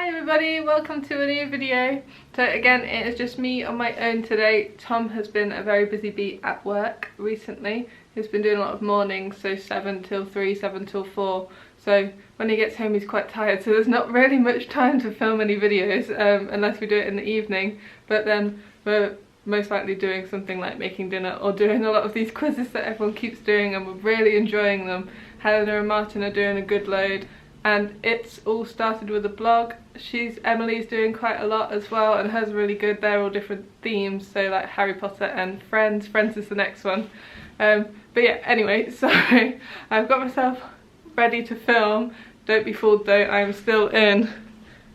Hi everybody, welcome to a new video. So again, it is just me on my own today. Tom has been a very busy bee at work recently. He's been doing a lot of mornings, so 7 till 3, 7 till 4. So when he gets home he's quite tired, so there's not really much time to film any videos unless we do it in the evening. But then we're most likely doing something like making dinner or doing a lot of these quizzes that everyone keeps doing, and we're really enjoying them. Helena and Martin are doing a good load. And it's all started with a blog. Emily's doing quite a lot as well, and hers are really good. They're all different themes, so like Harry Potter and Friends. Friends is the next one. But yeah, anyway, so I've got myself ready to film. Don't be fooled though, I'm still in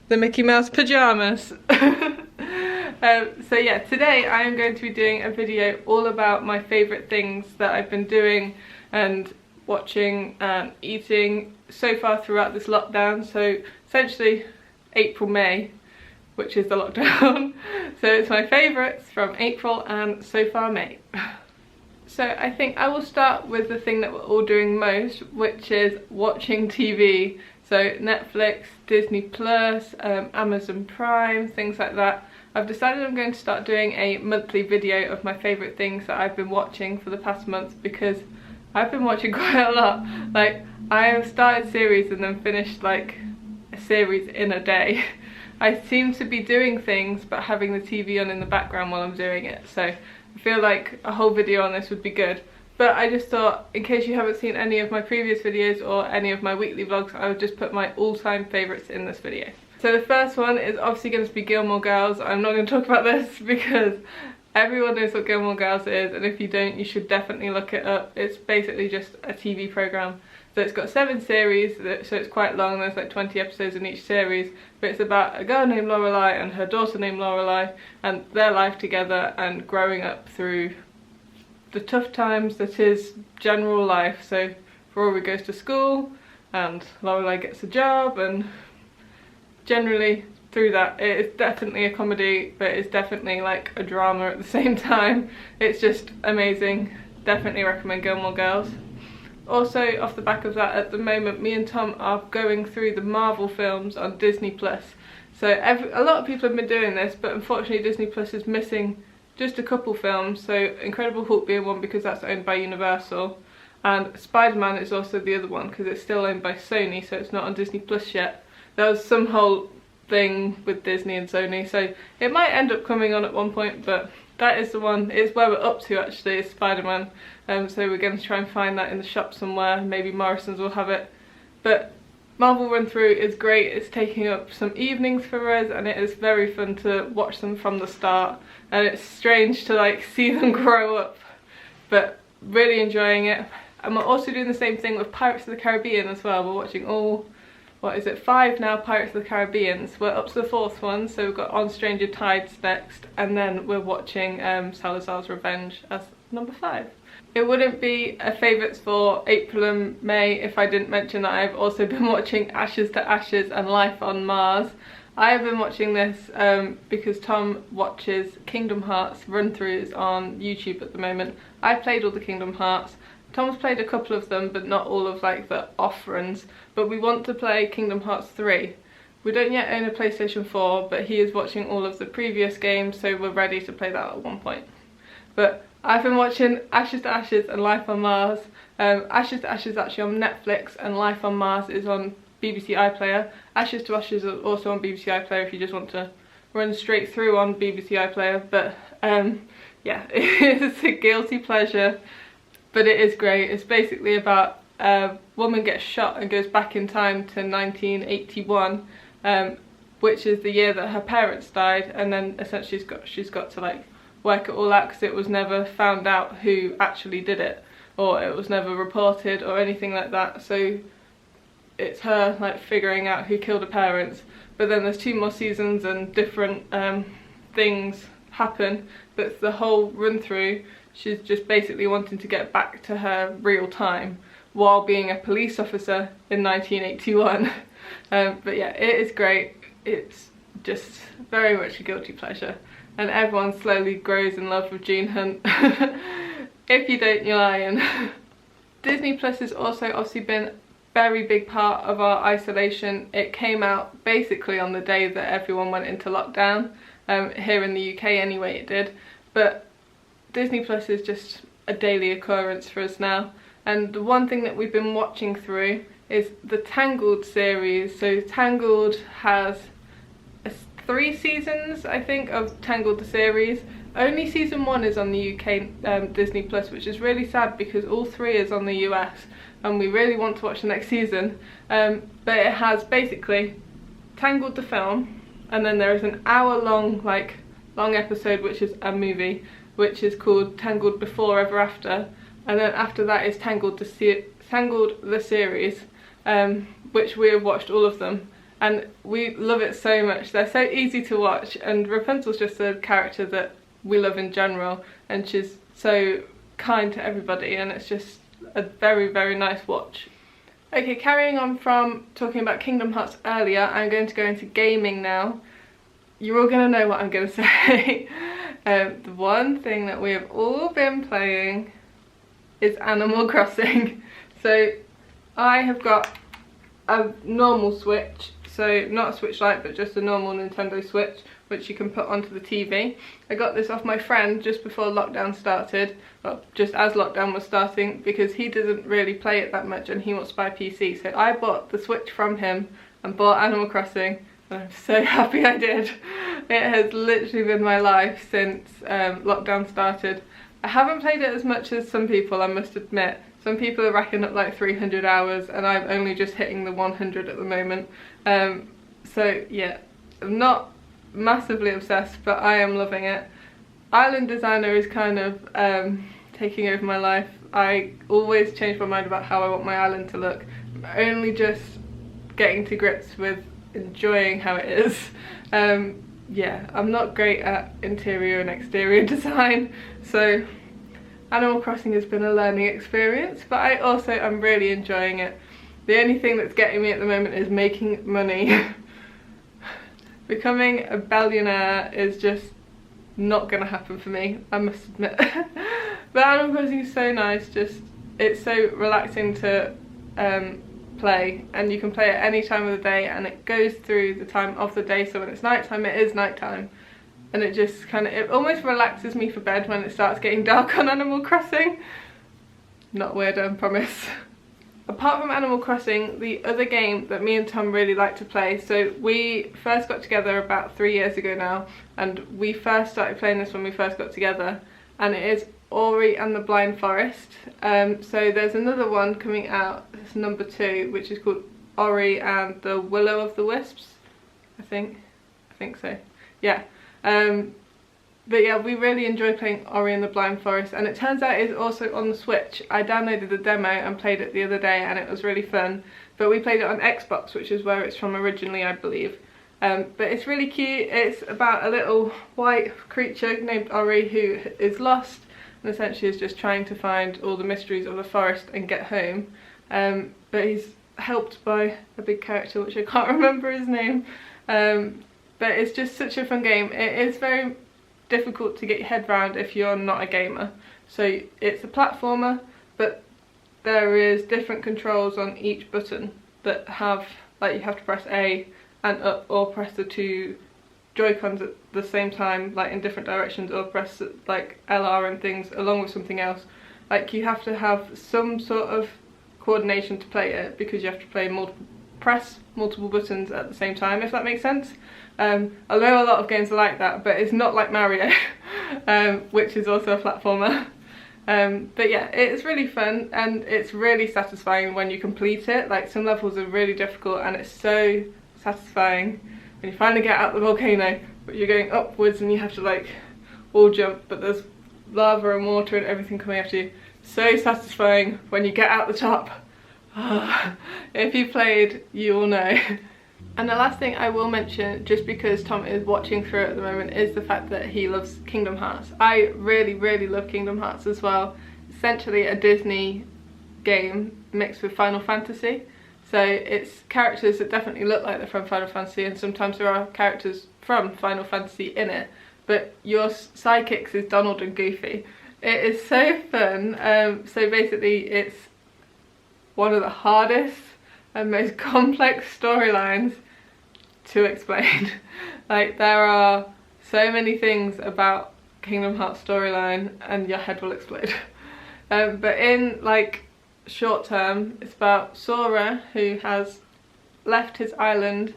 the Mickey Mouse pyjamas. So yeah, today I am going to be doing a video all about my favourite things that I've been doing and watching and eating so far throughout this lockdown. So essentially April, May, which is the lockdown. So it's my favourites from April and so far May. So I think I will start with the thing that we're all doing most, which is watching TV. So Netflix, Disney Plus, Amazon Prime, things like that. I've decided I'm going to start doing a monthly video of my favourite things that I've been watching for the past month, because I've been watching quite a lot. Like, I have started series and then finished like a series in a day. I seem to be doing things but having the TV on in the background while I'm doing it, so I feel like a whole video on this would be good. But I just thought, in case you haven't seen any of my previous videos or any of my weekly vlogs, I would just put my all-time favourites in this video. So the first one is obviously going to be Gilmore Girls. I'm not going to talk about this because everyone knows what Gilmore Girls is, and if you don't, you should definitely look it up. It's basically just a TV programme. So it's got 7 series, so it's quite long. There's like 20 episodes in each series, but it's about a girl named Lorelai and her daughter named Lorelai and their life together and growing up through the tough times that is general life. So Rory goes to school and Lorelai gets a job, and generally through that it is definitely a comedy, but it's definitely like a drama at the same time. It's just amazing. Definitely recommend Gilmore Girls. Also, off the back of that, at the moment me and Tom are going through the Marvel films on Disney Plus. So a lot of people have been doing this, but unfortunately Disney Plus is missing just a couple films. So Incredible Hulk being one because that's owned by Universal, and Spider-Man is also the other one because it's still owned by Sony, so it's not on Disney Plus yet. There was some whole thing with Disney and Sony, so it might end up coming on at one point, but that is the one. It's where we're up to actually, is Spider-Man. So we're going to try and find that in the shop somewhere. Maybe Morrison's will have it. But Marvel run through is great. It's taking up some evenings for us, and it is very fun to watch them from the start, and it's strange to like see them grow up, but really enjoying it. And we're also doing the same thing with Pirates of the Caribbean as well. We're watching all, what is it, 5 now Pirates of the Caribbeans. We're up to the 4th one, so we've got On Stranger Tides next, and then we're watching Salazar's Revenge as number 5. It wouldn't be a favourites for April and May if I didn't mention that I've also been watching Ashes to Ashes and Life on Mars. I have been watching this because Tom watches Kingdom Hearts run-throughs on YouTube at the moment. I've played all the Kingdom Hearts. Tom's played a couple of them, but not all of like the off runs. But we want to play Kingdom Hearts 3. We don't yet own a PlayStation 4, but he is watching all of the previous games, so we're ready to play that at one point. But I've been watching Ashes to Ashes and Life on Mars. Ashes to Ashes is actually on Netflix, and Life on Mars is on BBC iPlayer. Ashes to Ashes is also on BBC iPlayer if you just want to run straight through on BBC iPlayer. But yeah, it's a guilty pleasure, but it is great. It's basically about a woman gets shot and goes back in time to 1981, which is the year that her parents died, and then essentially she's got to like work it all out, because it was never found out who actually did it, or it was never reported or anything like that. So it's her like figuring out who killed her parents. But then there's 2 more seasons and different things happen, but the whole run through she's just basically wanting to get back to her real time while being a police officer in 1981. But yeah, it is great. It's just very much a guilty pleasure, and everyone slowly grows in love with Gene Hunt. If you don't, you're lying. Disney Plus has also obviously been very big part of our isolation. It came out basically on the day that everyone went into lockdown, here in the UK anyway it did, but Disney Plus is just a daily occurrence for us now. And the one thing that we've been watching through is the Tangled series. So Tangled has 3 seasons, I think, of Tangled the series. Only season 1 is on the UK Disney Plus, which is really sad because all 3 is on the US and we really want to watch the next season. But it has basically Tangled the film, and then there is an hour-long long episode which is a movie, which is called Tangled Before Ever After, and then after that is Tangled the series, which we have watched all of them, and we love it so much. They're so easy to watch, and Rapunzel's just a character that we love in general, and she's so kind to everybody, and it's just a very, very nice watch. Okay, carrying on from talking about Kingdom Hearts earlier, I'm going to go into gaming now. You're all going to know what I'm going to say. The one thing that we have all been playing is Animal Crossing. So I have got a normal Switch, so not a Switch Lite but just a normal Nintendo Switch, which you can put onto the TV. I got this off my friend just before lockdown started, well, just as lockdown was starting, because he doesn't really play it that much and he wants to buy a PC. So I bought the Switch from him and bought Animal Crossing, and I'm so happy I did. It has literally been my life since lockdown started. I haven't played it as much as some people, I must admit. Some people are racking up like 300 hours and I'm only just hitting the 100 at the moment. So yeah, I'm not massively obsessed, but I am loving it. Island Designer is kind of taking over my life. I always change my mind about how I want my island to look. I'm only just getting to grips with enjoying how it is. Yeah, I'm not great at interior and exterior design, so Animal Crossing has been a learning experience, but I also am really enjoying it. The only thing that's getting me at the moment is making money. Becoming a billionaire is just not gonna happen for me, I must admit. But Animal Crossing is so nice, just it's so relaxing to play, and you can play at any time of the day and it goes through the time of the day, so when it's nighttime it is nighttime, and it just kind of, it almost relaxes me for bed when it starts getting dark on Animal Crossing. Not weird, I promise. Apart from Animal Crossing, the other game that me and Tom really like to play, so we first got together about 3 years ago now, and we first started playing this when we first got together, and it is Ori and the Blind Forest. So there's another one coming out, it's number 2, which is called Ori and the Willow of the Wisps, I think so, yeah. But yeah, we really enjoy playing Ori and the Blind Forest, and it turns out it's also on the Switch. I downloaded the demo and played it the other day and it was really fun, but we played it on Xbox, which is where it's from originally, I believe. But it's really cute. It's about a little white creature named Ori who is lost and essentially is just trying to find all the mysteries of the forest and get home. But he's helped by a big character which I can't remember his name. But it's just such a fun game. It is very difficult to get your head around if you're not a gamer. So it's a platformer, but there is different controls on each button that have, like, you have to press A and up, or press the 2 Joy-Cons at the same time, like in different directions, or press like LR and things along with something else. Like, you have to have some sort of coordination to play it, because you have to press multiple buttons at the same time, if that makes sense. I know a lot of games are like that, but it's not like Mario, which is also a platformer. But yeah, it's really fun and it's really satisfying when you complete it. Like, some levels are really difficult and it's so satisfying when you finally get out the volcano, but you're going upwards and you have to like wall jump, but there's lava and water and everything coming after you. So satisfying when you get out the top. If you played, you will know. And the last thing I will mention, just because Tom is watching through it at the moment, is the fact that he loves Kingdom Hearts. I really, really love Kingdom Hearts as well. Essentially a Disney game mixed with Final Fantasy. So it's characters that definitely look like they're from Final Fantasy, and sometimes there are characters from Final Fantasy in it. But your sidekicks is Donald and Goofy. It is so fun. So basically it's one of the hardest and most complex storylines to explain. Like, there are so many things about Kingdom Hearts storyline and your head will explode. But in like short term, it's about Sora, who has left his island,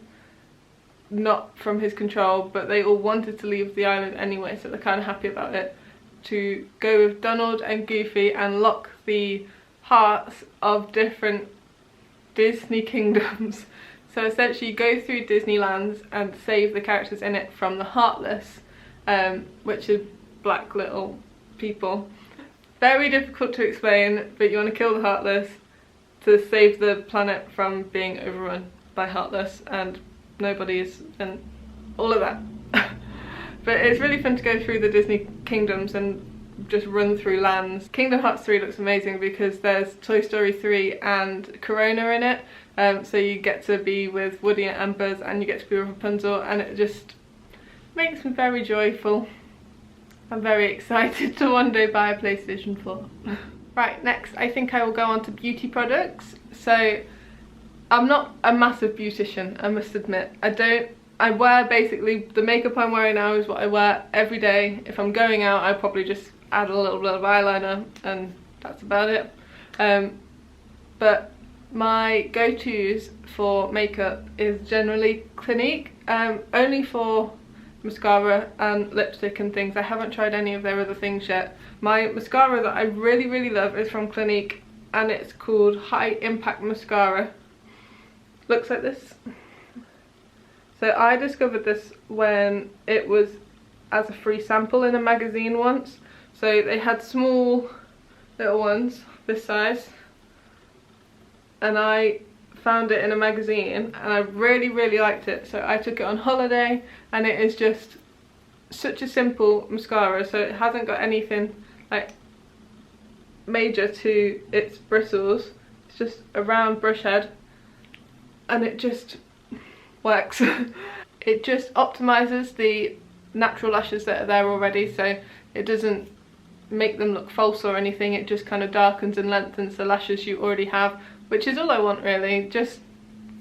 not from his control, but they all wanted to leave the island anyway, so they're kind of happy about it, to go with Donald and Goofy and lock the hearts of different Disney kingdoms. So essentially you go through Disneyland and save the characters in it from the Heartless, which are black little people. Very difficult to explain, but you want to kill the Heartless to save the planet from being overrun by Heartless and nobodies and all of that. But it's really fun to go through the Disney kingdoms and just run through lands. Kingdom Hearts 3 looks amazing because there's Toy Story 3 and Corona in it, so you get to be with Woody and Buzz and you get to be with Rapunzel, and it just makes me very joyful. I'm very excited to one day buy a PlayStation 4. Right, next I think I will go on to beauty products. So I'm not a massive beautician, I must admit. I wear basically, the makeup I'm wearing now is what I wear every day. If I'm going out, I probably just add a little bit of eyeliner and that's about it. But my go-tos for makeup is generally Clinique, only for mascara and lipstick and things. I haven't tried any of their other things yet. My mascara that I really love is from Clinique and it's called High Impact Mascara. Looks like this. So I discovered this when it was as a free sample in a magazine once. So they had small little ones this size and I found it in a magazine and I really liked it, so I took it on holiday, and it is just such a simple mascara, so it hasn't got anything like major to its bristles. It's just a round brush head and it just works. It just optimizes the natural lashes that are there already, so it doesn't make them look false or anything. It just kind of darkens and lengthens the lashes you already have, which is all I want really, just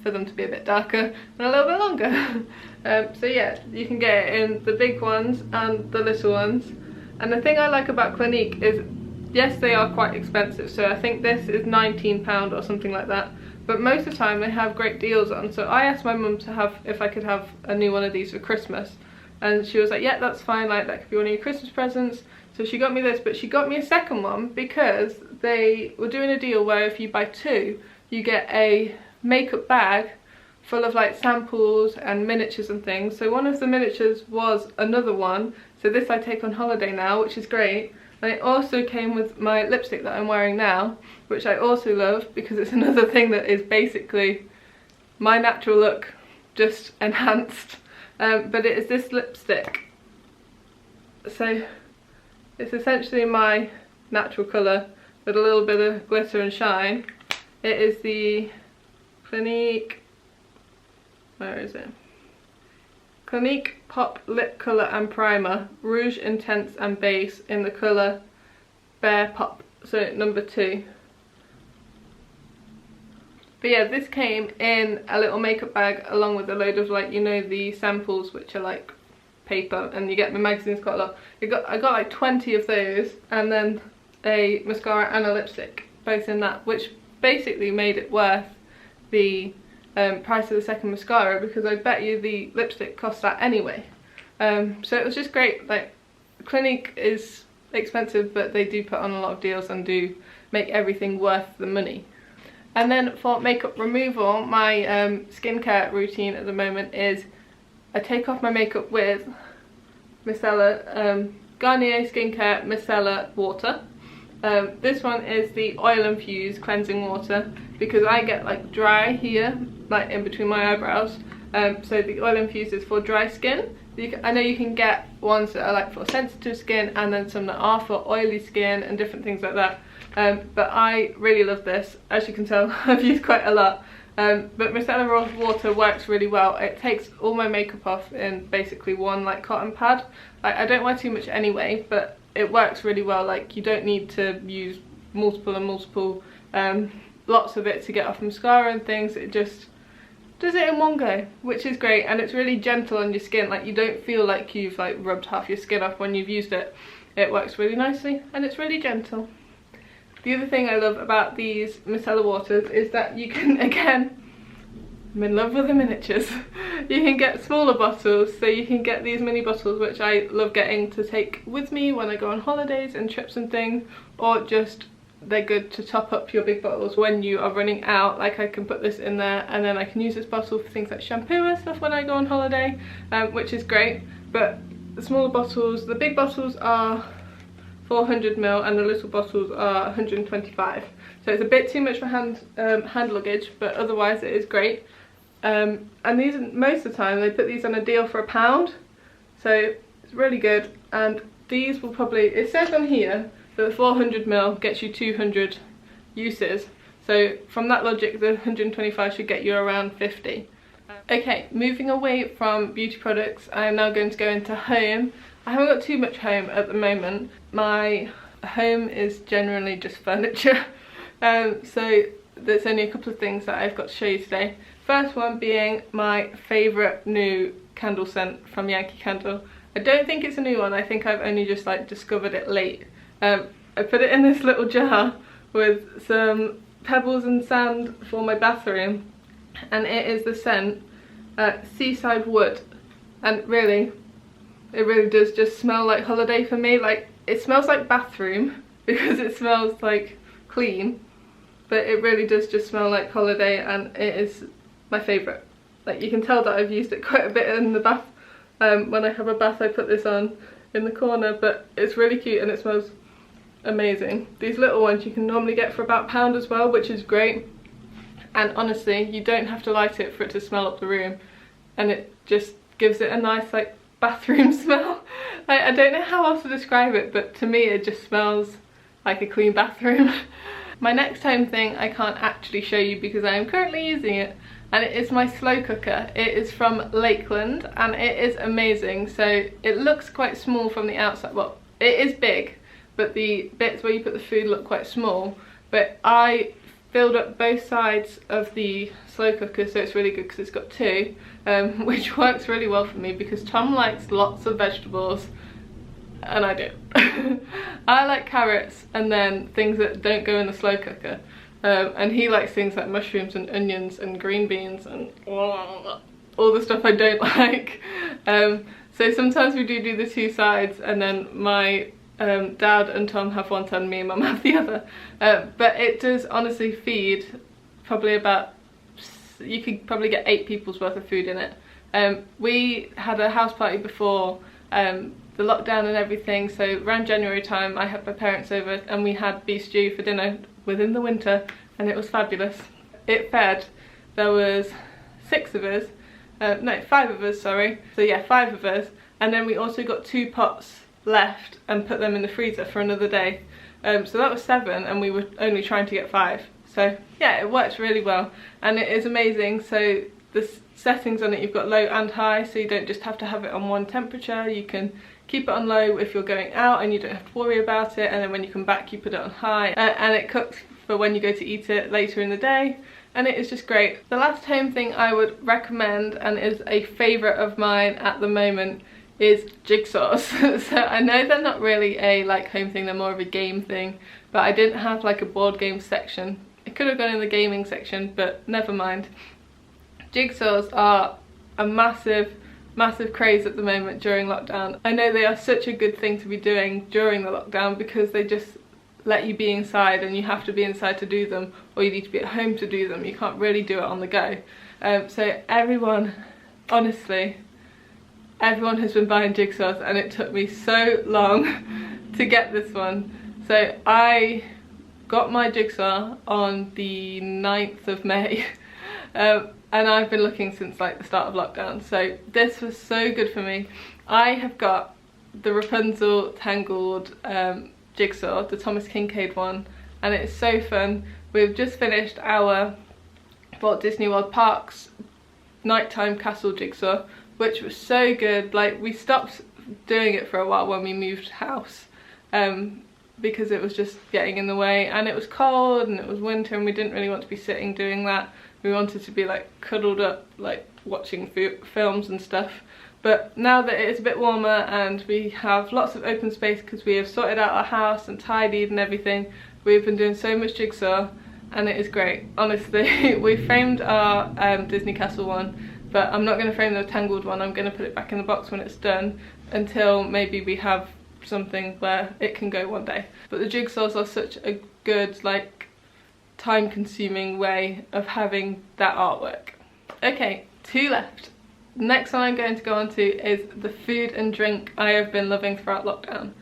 for them to be a bit darker and a little bit longer. So yeah, you can get it in the big ones and the little ones. And the thing I like about Clinique is, yes, they are quite expensive, so I think this is £19 or something like that, but most of the time they have great deals on. So I asked my mum to have, if I could have a new one of these for Christmas, and she was like, yeah, that's fine, like that could be one of your Christmas presents. So she got me this, but she got me a second one because they were doing a deal where if you buy two, you get a makeup bag full of like samples and miniatures and things. So one of the miniatures was another one, so this I take on holiday now, which is great. And it also came with my lipstick that I'm wearing now, which I also love because it's another thing that is basically my natural look, just enhanced. But it is this lipstick. So it's essentially my natural colour with a little bit of glitter and shine. It is the Clinique, where is it? Clinique Pop Lip Colour and Primer, Rouge Intense and Base in the colour Bare Pop, so number 2. But yeah, this came in a little makeup bag along with a load of, like, you know, the samples which are like paper, and you get the magazines quite a lot. I got like 20 of those, and then a mascara and a lipstick, both in that, which basically made it worth the price of the second mascara, because I bet you the lipstick cost that anyway. So it was just great. Like, Clinique is expensive, but they do put on a lot of deals and do make everything worth the money. And then for makeup removal, my skincare routine at the moment is I take off my makeup with micellar, Garnier Skincare Micellar Water. This one is the oil infused cleansing water because I get like dry here, like in between my eyebrows. So the oil infused is for dry skin. I know you can get ones that are like for sensitive skin, and then some that are for oily skin and different things like that. But I really love this. As you can tell, I've used quite a lot. But micellar water works really well. It takes all my makeup off in basically one like cotton pad. Like, I don't wear too much anyway, but it works really well. Like, you don't need to use multiple lots of it to get off mascara and things. It just does it in one go, which is great, and it's really gentle on your skin. Like, you don't feel like you've like rubbed half your skin off when you've used it. It works really nicely and it's really gentle. The other thing I love about these micellar waters is that you can, again, I'm in love with the miniatures. You can get smaller bottles, so you can get these mini bottles, which I love getting to take with me when I go on holidays and trips and things, or just they're good to top up your big bottles when you are running out. Like, I can put this in there and then I can use this bottle for things like shampoo and stuff when I go on holiday, which is great. But the smaller bottles, the big bottles are 400ml and the little bottles are 125. So it's a bit too much for hand luggage, but otherwise it is great. And these, most of the time they put these on a deal for £1, so it's really good. And these will probably, it says on here that the 400ml gets you 200 uses, so from that logic the 125 should get you around 50. Okay, moving away from beauty products, I am now going to go into home. I haven't got too much home at the moment. My home is generally just furniture, so there's only a couple of things that I've got to show you today. First one being my favourite new candle scent from Yankee Candle. I don't think it's a new one, I think I've only just like discovered it late. I put it in this little jar with some pebbles and sand for my bathroom, and it is the scent Seaside Wood, and really, it really does just smell like holiday for me. Like, it smells like bathroom because it smells like clean, but it really does just smell like holiday, and it is my favourite. Like, you can tell that I've used it quite a bit in the bath. When I have a bath I put this on in the corner, but it's really cute and it smells amazing. These little ones you can normally get for about £1 as well, which is great. And honestly, you don't have to light it for it to smell up the room, and it just gives it a nice like bathroom smell. I don't know how else to describe it, but to me it just smells like a clean bathroom. My next home thing I can't actually show you because I am currently using it, and it is my slow cooker. It is from Lakeland and it is amazing. So it looks quite small from the outside. Well, it is big, but the bits where you put the food look quite small. But I filled up both sides of the slow cooker, so it's really good because it's got two, which works really well for me because Tom likes lots of vegetables and I don't. I like carrots and then things that don't go in the slow cooker, and he likes things like mushrooms and onions and green beans and all the stuff I don't like. So sometimes we do the two sides, and then my Dad and Tom have one side and me and Mum have the other, but it does honestly feed probably about, you could probably get 8 people's worth of food in it. We had a house party before the lockdown and everything, so around January time I had my parents over and we had beef stew for dinner within the winter, and it was fabulous. It fed, there was 6 of us, no 5 of us, sorry, so yeah, 5 of us, and then we also got 2 pots left and put them in the freezer for another day, so that was 7 and we were only trying to get 5. So yeah, it works really well and it is amazing. So the settings on it, you've got low and high, so you don't just have to have it on one temperature. You can keep it on low if you're going out and you don't have to worry about it, and then when you come back you put it on high, and it cooks for when you go to eat it later in the day, and it is just great. The last home thing I would recommend, and is a favourite of mine at the moment, is Jigsaws. So I know they're not really a like home thing, they're more of a game thing, but I didn't have like a board game section. It could have gone in the gaming section, but never mind. Jigsaws are a massive craze at the moment during lockdown. I know they are such a good thing to be doing during the lockdown because they just let you be inside, and you have to be inside to do them, or you need to be at home to do them. You can't really do it on the go. So everyone, honestly, everyone has been buying Jigsaws, and it took me so long to get this one. So I got my Jigsaw on the 9th of May. And I've been looking since like the start of lockdown, so this was so good for me. I have got the Rapunzel Tangled Jigsaw, the Thomas Kincaid one, and it's so fun. We've just finished our Walt Disney World Parks nighttime castle jigsaw, which was so good. Like, we stopped doing it for a while when we moved house, because it was just getting in the way, and it was cold and it was winter and we didn't really want to be sitting doing that. We wanted to be like cuddled up, like watching films and stuff. But now that it is a bit warmer and we have lots of open space because we have sorted out our house and tidied and everything, we've been doing so much Jigsaw and it is great. Honestly, we framed our Disney Castle one, but I'm not going to frame the Tangled one. I'm going to put it back in the box when it's done until maybe we have something where it can go one day. But the Jigsaws are such a good, like, time-consuming way of having that artwork. Okay, 2 left. Next one I'm going to go on to is the food and drink I have been loving throughout lockdown.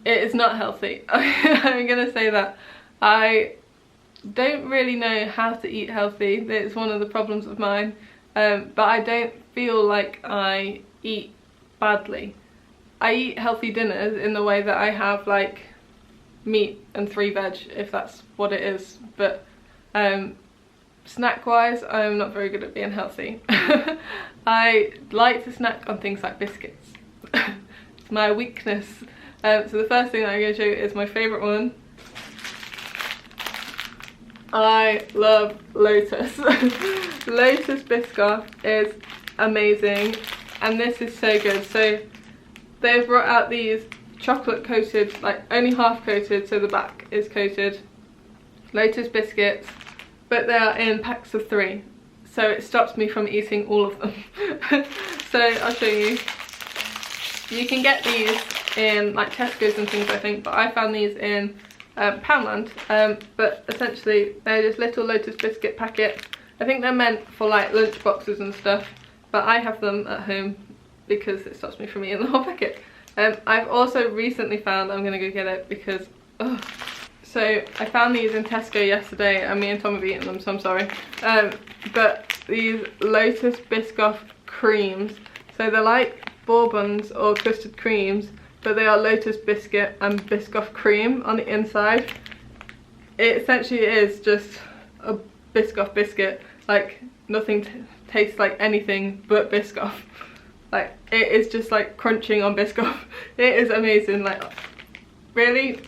It is not healthy. I'm gonna say that. I don't really know how to eat healthy. It's one of the problems of mine. But I don't feel like I eat badly. I eat healthy dinners in the way that I have like meat and 3 veg, if that's what it is. But snack wise, I'm not very good at being healthy. I like to snack on things like biscuits. It's my weakness. So the first thing that I'm going to show you is my favourite one. I love Lotus. Lotus Biscoff is amazing, and this is so good. So they've brought out these chocolate coated, like only half coated, so the back is coated, Lotus biscuits, but they are in packs of 3, so it stops me from eating all of them. So I'll show you. You can get these in like Tesco's and things, I think, but I found these in Poundland. But essentially they're just little Lotus biscuit packets. I think they're meant for like lunch boxes and stuff, but I have them at home because it stops me from eating the whole packet. I've also recently found, I'm gonna go get it because, ugh. So I found these in Tesco yesterday and me and Tom have eaten them, so I'm sorry. But these Lotus Biscoff creams, so they're like bourbons or custard creams, but they are Lotus biscuit and Biscoff cream on the inside. It essentially is just a Biscoff biscuit, like nothing tastes like anything but Biscoff. Like, it is just like crunching on Biscoff. It is amazing. Like, really,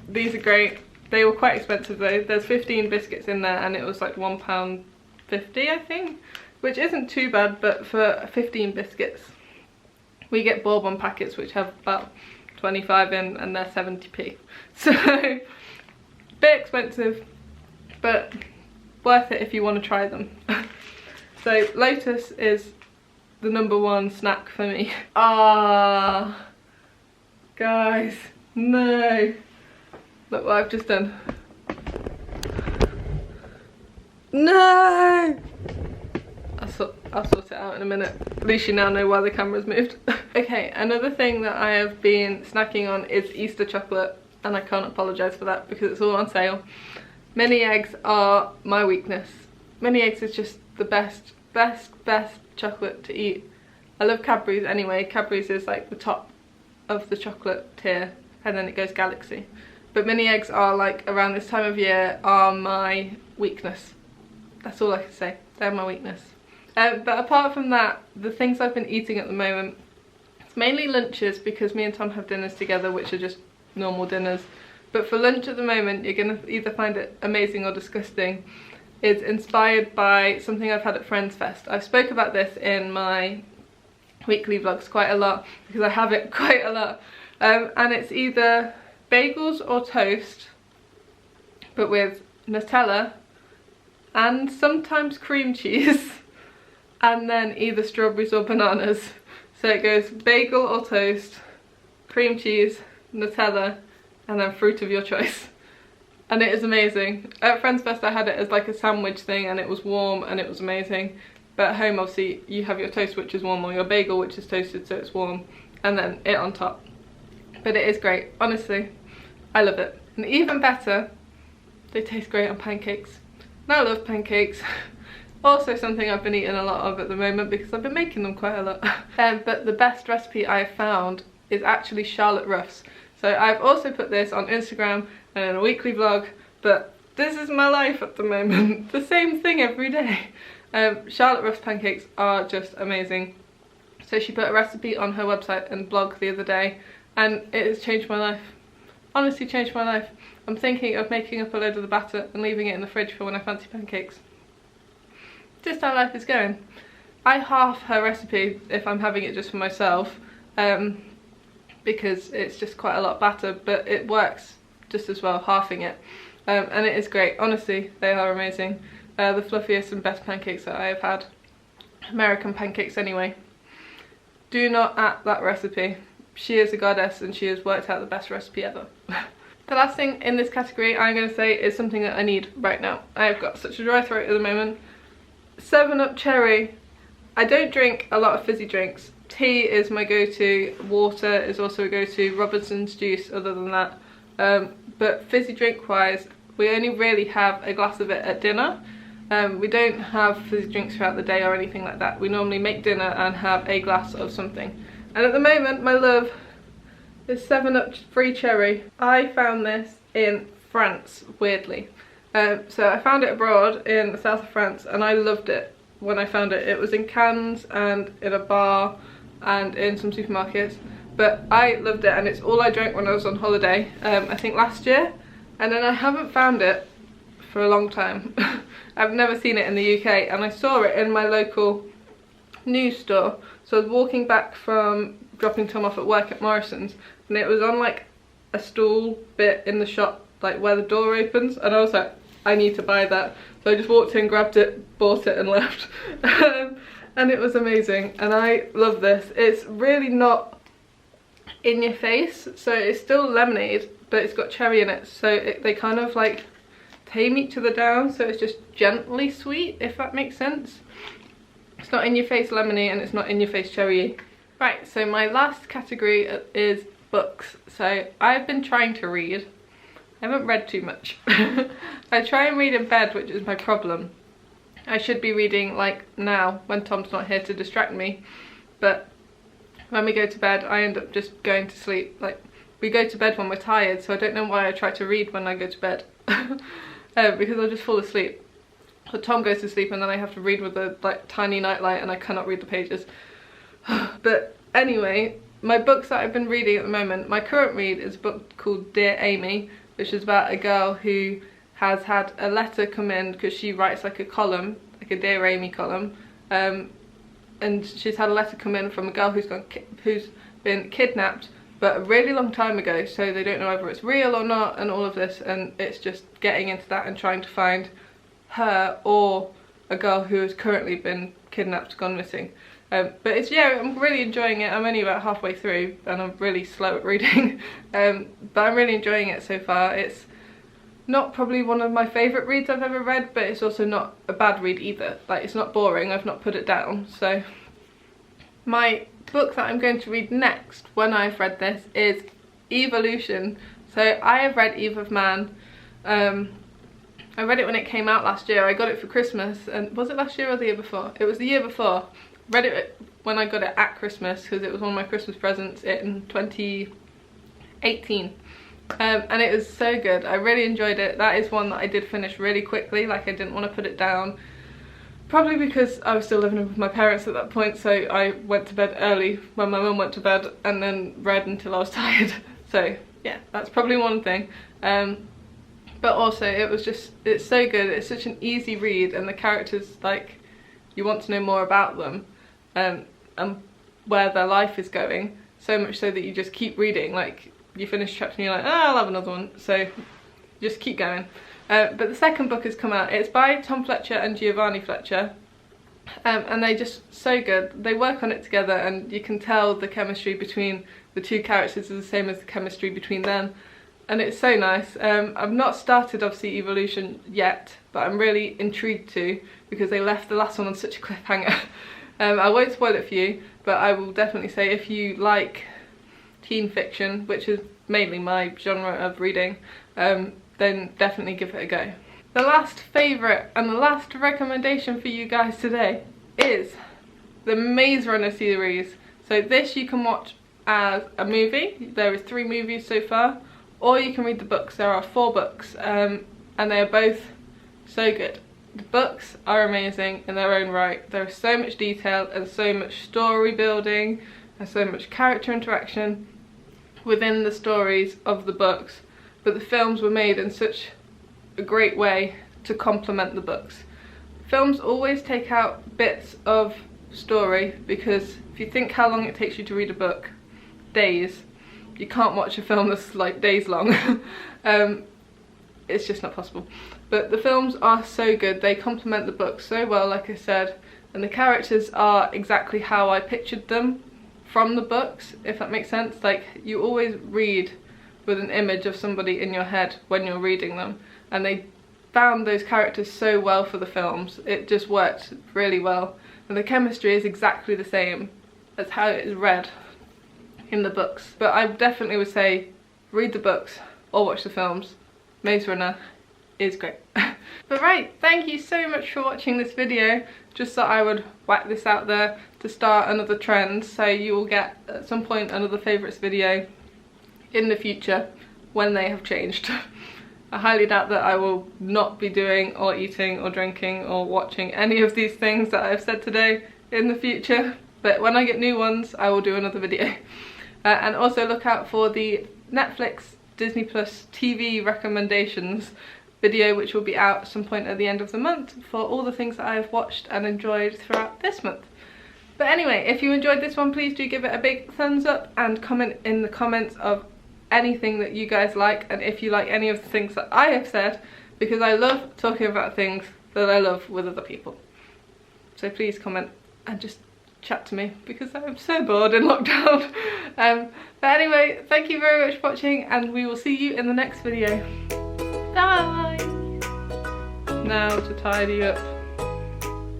these are great. They were quite expensive though. There's 15 biscuits in there and it was like £1.50 I think, which isn't too bad, but for 15 biscuits. We get bourbon packets which have about 25 in and they're 70p. So, bit expensive, but worth it if you want to try them. So Lotus is the #1 snack for me. Ah, guys, no. Look what I've just done. No! I'll sort it out in a minute. At least you now know why the camera's moved. Okay, another thing that I have been snacking on is Easter chocolate, and I can't apologise for that because it's all on sale. Mini eggs are my weakness. Mini eggs is just the best chocolate to eat. I love Cadbury's anyway. Cadbury's is like the top of the chocolate tier, and then it goes Galaxy. But mini eggs are like, around this time of year, are my weakness. That's all I can say. They're my weakness. But apart from that, the things I've been eating at the moment, it's mainly lunches because me and Tom have dinners together, which are just normal dinners. But for lunch at the moment, you're going to either find it amazing or disgusting. It's inspired by something I've had at Friends Fest. I've spoke about this in my weekly vlogs quite a lot because I have it quite a lot. And it's either bagels or toast, but with Nutella and sometimes cream cheese, and then either strawberries or bananas. So it goes bagel or toast, cream cheese, Nutella, and then fruit of your choice. And it is amazing. At Friends Fest I had it as like a sandwich thing and it was warm and it was amazing. But at home obviously you have your toast which is warm, or your bagel which is toasted so it's warm, and then it on top. But it is great, honestly. I love it. And even better, they taste great on pancakes. Now I love pancakes. Also something I've been eating a lot of at the moment because I've been making them quite a lot. But the best recipe I've found is actually Charlotte Ruff's. So I've also put this on Instagram and in a weekly vlog, but this is my life at the moment. The same thing every day. Charlotte Ruff's pancakes are just amazing. So she put a recipe on her website and blog the other day, and it has changed my life. honestly changed my life. I'm thinking of making up a load of the batter and leaving it in the fridge for when I fancy pancakes. Just how life is going. I half her recipe if I'm having it just for myself, because it's just quite a lot of batter, but it works just as well halving it. And it is great. Honestly, they are amazing. The fluffiest and best pancakes that I have had. American pancakes anyway. Do not at that recipe. She is a goddess and she has worked out the best recipe ever. The last thing in this category I'm going to say is something that I need right now. I've got such a dry throat at the moment. 7-Up cherry. I don't drink a lot of fizzy drinks. Tea is my go-to. Water is also a go-to. Robinson's juice other than that. But fizzy drink wise, we only really have a glass of it at dinner. We don't have fizzy drinks throughout the day or anything like that. We normally make dinner and have a glass of something. And at the moment, my love is 7-Up free cherry. I found this in France, weirdly. So I found it abroad in the south of France and I loved it when I found it. It was in cans and in a bar and in some supermarkets. But I loved it and it's all I drank when I was on holiday, I think last year. And then I haven't found it for a long time. I've never seen it in the UK and I saw it in my local news store. So I was walking back from dropping Tom off at work at Morrison's and it was on like a stool bit in the shop, like where the door opens, and I was like, I need to buy that. So I just walked in, grabbed it, bought it and left. And it was amazing and I love this. It's really not in your face, so it's still lemonade but it's got cherry in it, so they kind of like tame each other down, so it's just gently sweet, if that makes sense. It's not in your face lemony and it's not in your face cherry. Right, so my last category is books. So I've been trying to read. I haven't read too much. I try and read in bed, which is my problem. I should be reading like now when Tom's not here to distract me, but when we go to bed I end up just going to sleep. Like, we go to bed when we're tired, so I don't know why I try to read when I go to bed. Because I'll just fall asleep. So Tom goes to sleep and then I have to read with a like tiny nightlight and I cannot read the pages. But anyway, my books that I've been reading at the moment, my current read is a book called Dear Amy, which is about a girl who has had a letter come in because she writes like a column, like a Dear Amy column, and she's had a letter come in from a girl who's been kidnapped, but a really long time ago, so they don't know whether it's real or not and all of this, and it's just getting into that and trying to find her or a girl who has currently been kidnapped, gone missing. But it's, yeah, I'm really enjoying it. I'm only about halfway through and I'm really slow at reading, but I'm really enjoying it so far. It's not probably one of my favourite reads I've ever read, but it's also not a bad read either. Like, it's not boring, I've not put it down. So my book that I'm going to read next when I've read this is Evolution. So I have read Eve of Man. I read it when it came out last year. I got it for Christmas, and was it last year or the year before? It was the year before. Read it when I got it at Christmas because it was one of my Christmas presents in 2018. And it was so good. I really enjoyed it. That is one that I did finish really quickly, like I didn't want to put it down. Probably because I was still living with my parents at that point, so I went to bed early when my mum went to bed and then read until I was tired. So yeah, that's probably one thing. But also it was just, it's so good. It's such an easy read and the characters, like, you want to know more about them and where their life is going, so much so that you just keep reading. Like, you finish a chapter and you're like, oh, I'll have another one, so just keep going. But the second book has come out. It's by Tom Fletcher and Giovanni Fletcher, and they're just so good. They work on it together and you can tell the chemistry between the two characters is the same as the chemistry between them, and it's so nice. I've not started obviously Evolution yet, but I'm really intrigued to, because they left the last one on such a cliffhanger. I won't spoil it for you, but I will definitely say if you like teen fiction, which is mainly my genre of reading, then definitely give it a go. The last favourite and the last recommendation for you guys today is the Maze Runner series. So this you can watch as a movie. There is 3 movies so far, or you can read the books. There are 4 books, and they are both so good. The books are amazing in their own right. There is so much detail and so much story building and so much character interaction within the stories of the books. but the films were made in such a great way to complement the books. Films always take out bits of story, because if you think how long it takes you to read a book, days, you can't watch a film that's like days long. It's just not possible. But the films are so good, they complement the books so well, like I said, and the characters are exactly how I pictured them from the books, if that makes sense. Like, you always read with an image of somebody in your head when you're reading them, and they found those characters so well for the films. It just worked really well, and the chemistry is exactly the same as how it is read in the books. But I definitely would say read the books or watch the films. Maze Runner is great. But right, thank you so much for watching this video. Just thought I would whack this out there to start another trend, so you will get at some point another favourites video in the future when they have changed. I highly doubt that I will not be doing or eating or drinking or watching any of these things that I've said today in the future, but when I get new ones I will do another video. And also look out for the Netflix Disney Plus TV recommendations video, which will be out at some point at the end of the month, for all the things that I have watched and enjoyed throughout this month. But anyway, if you enjoyed this one, please do give it a big thumbs up and comment in the comments of anything that you guys like, and if you like any of the things that I have said, because I love talking about things that I love with other people. So please comment and just chat to me, because I'm so bored in lockdown. But anyway, thank you very much for watching, and we will see you in the next video. Bye! Now to tidy up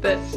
this.